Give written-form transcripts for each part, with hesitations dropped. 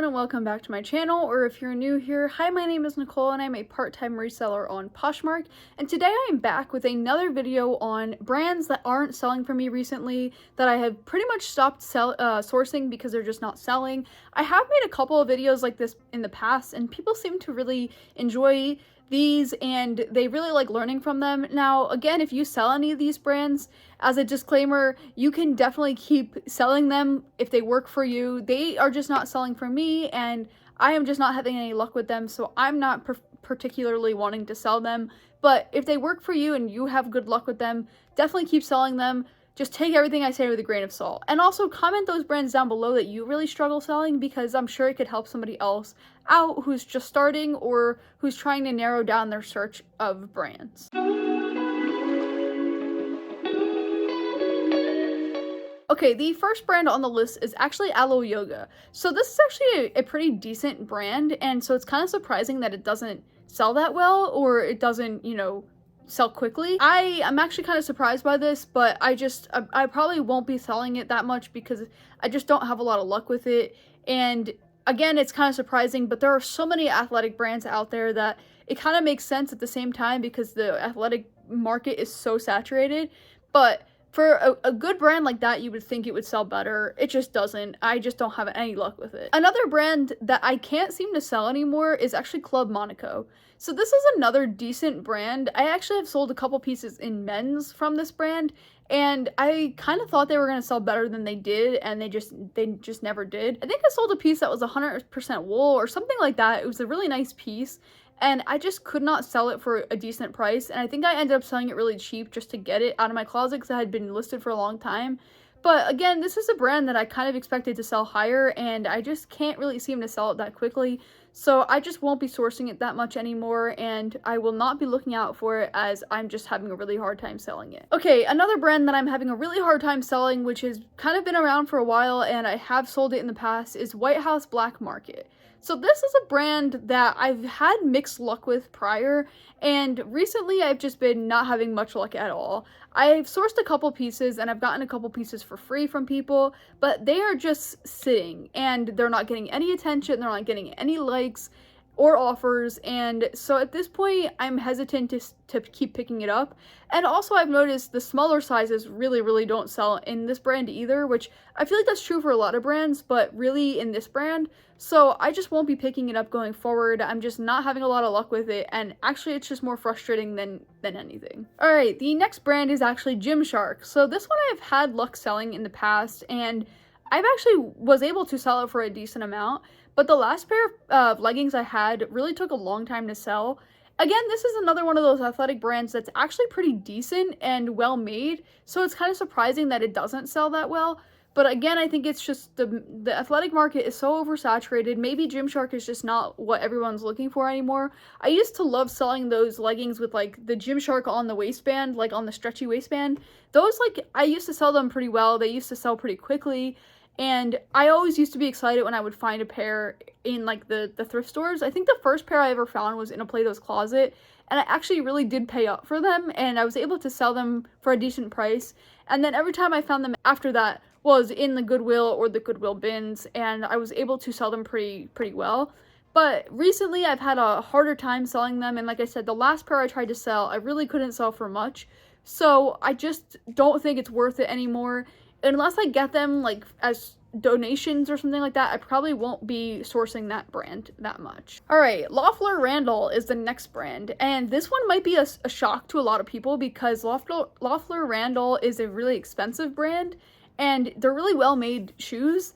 and welcome back to my channel, or if you're new here, hi, my name is Nicole and I'm a part-time reseller on Poshmark, and today I am back with another video on brands that aren't selling for me recently, that I have pretty much stopped sourcing because they're just not selling. I have made a couple of videos like this in the past and people seem to really enjoy these and they really like learning from them. Now, again, if you sell any of these brands, as a disclaimer, you can definitely keep selling them if they work for you. They are just not selling for me and I am just not having any luck with them, so I'm not particularly wanting to sell them. But if they work for you and you have good luck with them, definitely keep selling them. Just take everything I say with a grain of salt. And also comment those brands down below that you really struggle selling, because I'm sure it could help somebody else out who's just starting or who's trying to narrow down their search of brands. Okay, the first brand on the list is actually Alo Yoga. So this is actually a pretty decent brand, and so it's kind of surprising that it doesn't sell that well, or it doesn't, sell quickly. I'm actually kind of surprised by this, but I probably won't be selling it that much because I just don't have a lot of luck with it. And again, it's kind of surprising, but there are so many athletic brands out there that it kind of makes sense at the same time because the athletic market is so saturated. But for a good brand like that, you would think it would sell better. It just doesn't. I just don't have any luck with it. Another brand that I can't seem to sell anymore is actually Club Monaco. So this is another decent brand. I actually have sold a couple pieces in men's from this brand, and I kind of thought they were going to sell better than they did, and they just never did. I think I sold a piece that was 100% wool or something like that. It was a really nice piece, and I just could not sell it for a decent price, and I think I ended up selling it really cheap just to get it out of my closet because it had been listed for a long time. But again, this is a brand that I kind of expected to sell higher, and I just can't really seem to sell it that quickly. So I just won't be sourcing it that much anymore, and I will not be looking out for it as I'm just having a really hard time selling it. Okay, another brand that I'm having a really hard time selling, which has kind of been around for a while and I have sold it in the past, is White House Black Market. So this is a brand that I've had mixed luck with prior, and recently I've just been not having much luck at all. I've sourced a couple pieces and I've gotten a couple pieces for free from people, but they are just sitting and they're not getting any attention, they're not getting any likes or offers, and so at this point I'm hesitant to keep picking it up. And also I've noticed the smaller sizes really don't sell in this brand either, which I feel like that's true for a lot of brands, but really in this brand. So I just won't be picking it up going forward. I'm just not having a lot of luck with it, and actually it's just more frustrating than anything. Alright, the next brand is actually Gymshark. So this one I've had luck selling in the past, and I've actually was able to sell it for a decent amount, but the last pair of leggings I had really took a long time to sell. Again, this is another one of those athletic brands that's actually pretty decent and well made, so it's kind of surprising that it doesn't sell that well. But again, I think it's just the athletic market is so oversaturated. Maybe Gymshark is just not what everyone's looking for anymore. I used to love selling those leggings with like the Gymshark on the waistband, like on the stretchy waistband. Those, like, I used to sell them pretty well. They used to sell pretty quickly. And I always used to be excited when I would find a pair in like the thrift stores. I think the first pair I ever found was in a Plato's Closet, and I actually really did pay up for them, and I was able to sell them for a decent price. And then every time I found them after that was in the Goodwill or the Goodwill bins, and I was able to sell them pretty well. But recently I've had a harder time selling them, and like I said, the last pair I tried to sell, I really couldn't sell for much. So I just don't think it's worth it anymore. Unless I get them like as donations or something like that, I probably won't be sourcing that brand that much. Alright, Loeffler Randall is the next brand, and this one might be a shock to a lot of people because Loeffler Randall is a really expensive brand, and they're really well-made shoes,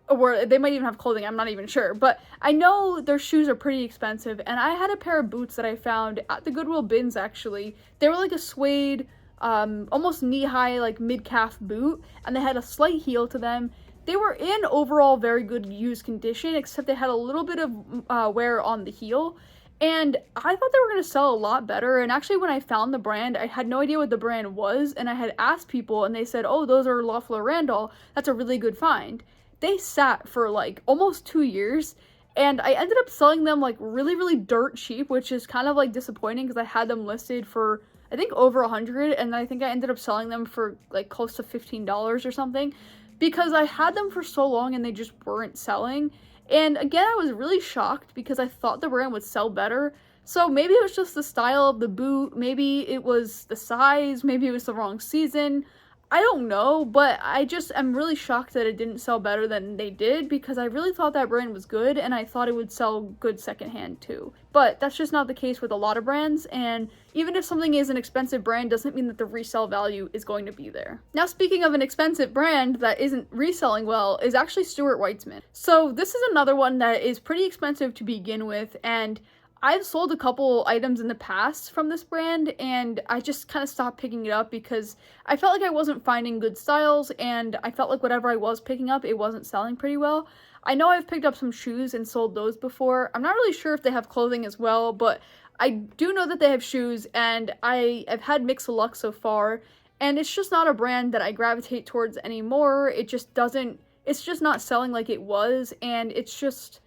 or they might even have clothing, I'm not even sure, but I know their shoes are pretty expensive. And I had a pair of boots that I found at the Goodwill bins actually. They were like a suede, almost knee-high, like mid-calf boot, and they had a slight heel to them. They were in overall very good used condition, except they had a little bit of wear on the heel, and I thought they were going to sell a lot better. And actually when I found the brand, I had no idea what the brand was, and I had asked people and they said, oh, those are Loeffler Randall, that's a really good find. They sat for like almost 2 years, and I ended up selling them like really dirt cheap, which is kind of like disappointing because I had them listed for I think over $100, and I think I ended up selling them for like close to $15 or something. because I had them for so long and they just weren't selling. And again, I was really shocked because I thought the brand would sell better. So maybe it was just the style of the boot, maybe it was the size, maybe it was the wrong season. I don't know, but I just am really shocked that it didn't sell better than they did because I really thought that brand was good and I thought it would sell good secondhand too. But that's just not the case with a lot of brands, and even if something is an expensive brand doesn't mean that the resale value is going to be there. Now, speaking of an expensive brand that isn't reselling well is actually Stuart Weitzman. So this is another one that is pretty expensive to begin with, and I've sold a couple items in the past from this brand, and I just kind of stopped picking it up because I felt like I wasn't finding good styles, and I felt like whatever I was picking up, it wasn't selling pretty well. I know I've picked up some shoes and sold those before. I'm not really sure if they have clothing as well, but I do know that they have shoes, and I've had mixed luck so far, and it's just not a brand that I gravitate towards anymore. It's just not selling like it was, and it's just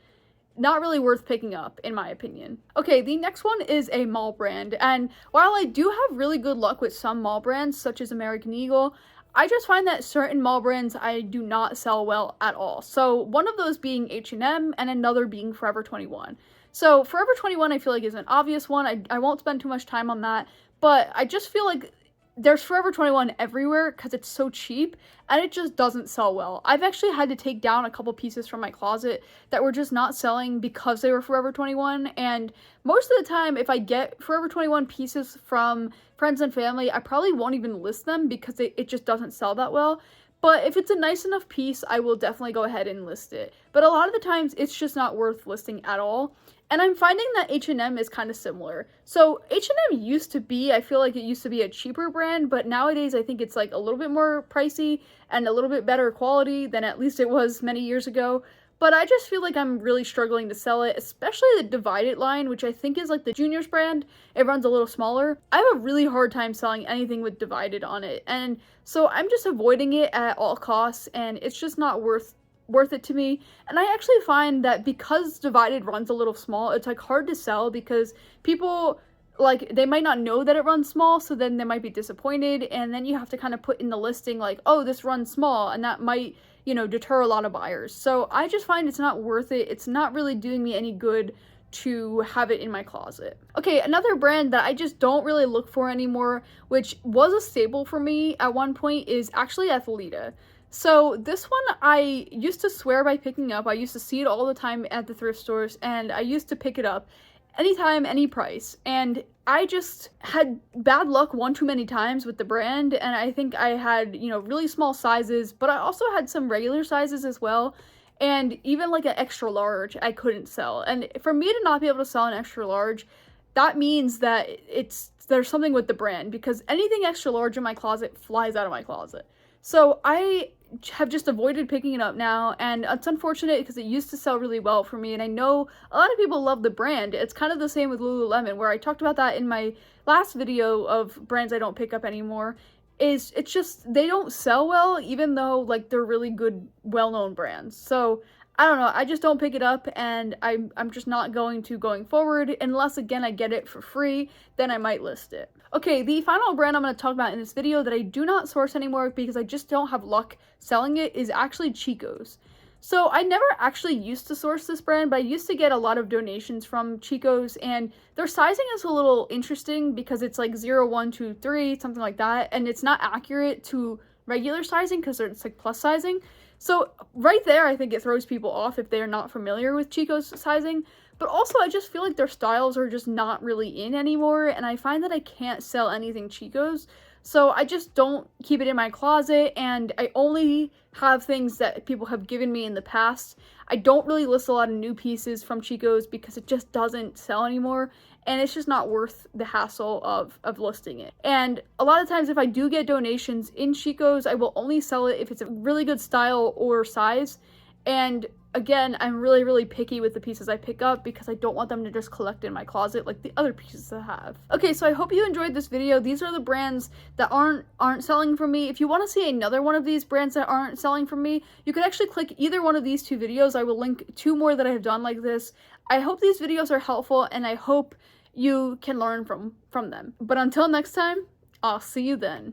not really worth picking up, in my opinion. Okay, the next one is a mall brand, and while I do have really good luck with some mall brands, such as American Eagle, I just find that certain mall brands I do not sell well at all. So one of those being H&M and another being Forever 21. So Forever 21 I feel like is an obvious one. I won't spend too much time on that, but I just feel like there's Forever 21 everywhere because it's so cheap and it just doesn't sell well. I've actually had to take down a couple pieces from my closet that were just not selling because they were Forever 21, and most of the time if I get Forever 21 pieces from friends and family, I probably won't even list them because it just doesn't sell that well. But if it's a nice enough piece, I will definitely go ahead and list it. But a lot of the times it's just not worth listing at all. And I'm finding that H&M is kind of similar. So H&M used to be, I feel like it used to be a cheaper brand, but nowadays I think it's like a little bit more pricey and a little bit better quality than at least it was many years ago. But I just feel like I'm really struggling to sell it, especially the Divided line, which I think is like the Juniors brand. It runs a little smaller. I have a really hard time selling anything with Divided on it, and so I'm just avoiding it at all costs, and it's just not worth it to me. And I actually find that because Divided runs a little small, it's like hard to sell because people, like, they might not know that it runs small, so then they might be disappointed, and then you have to kind of put in the listing like, oh, this runs small, and that might, you know, deter a lot of buyers. So I just find it's not worth it. It's not really doing me any good to have it in my closet. Okay, another brand that I just don't really look for anymore, which was a staple for me at one point, is actually Athleta. So this one I used to swear by picking up. I used to see it all the time at the thrift stores, and I used to pick it up anytime, any price. And I just had bad luck one too many times with the brand, and I think I had, you know, really small sizes, but I also had some regular sizes as well. And even like an extra large, I couldn't sell. And for me to not be able to sell an extra large, that means that there's something with the brand, because anything extra large in my closet flies out of my closet. So I have just avoided picking it up now, and it's unfortunate because it used to sell really well for me, and I know a lot of people love the brand. It's kind of the same with Lululemon, where I talked about that in my last video of brands I don't pick up anymore. It's just they don't sell well, even though like they're really good, well-known brands. So I don't know, I just don't pick it up, and I'm just not going forward, unless again I get it for free, then I might list it. Okay, the final brand I'm going to talk about in this video that I do not source anymore because I just don't have luck selling it is actually Chico's. So I never actually used to source this brand, but I used to get a lot of donations from Chico's, and their sizing is a little interesting because it's like 0, 1, 2, 3, something like that, and it's not accurate to regular sizing because it's like plus sizing. So right there, I think it throws people off if they're not familiar with Chico's sizing. But also, I just feel like their styles are just not really in anymore, and I find that I can't sell anything Chico's. So I just don't keep it in my closet, and I only have things that people have given me in the past. I don't really list a lot of new pieces from Chico's because it just doesn't sell anymore, and it's just not worth the hassle of listing it. And a lot of times if I do get donations in Chico's, I will only sell it if it's a really good style or size. And again, I'm really, really picky with the pieces I pick up because I don't want them to just collect in my closet like the other pieces I have. Okay, so I hope you enjoyed this video. These are the brands that aren't selling for me. If you want to see another one of these brands that aren't selling for me, you can actually click either one of these two videos. I will link 2 more that I have done like this. I hope these videos are helpful, and I hope you can learn from them. But until next time, I'll see you then.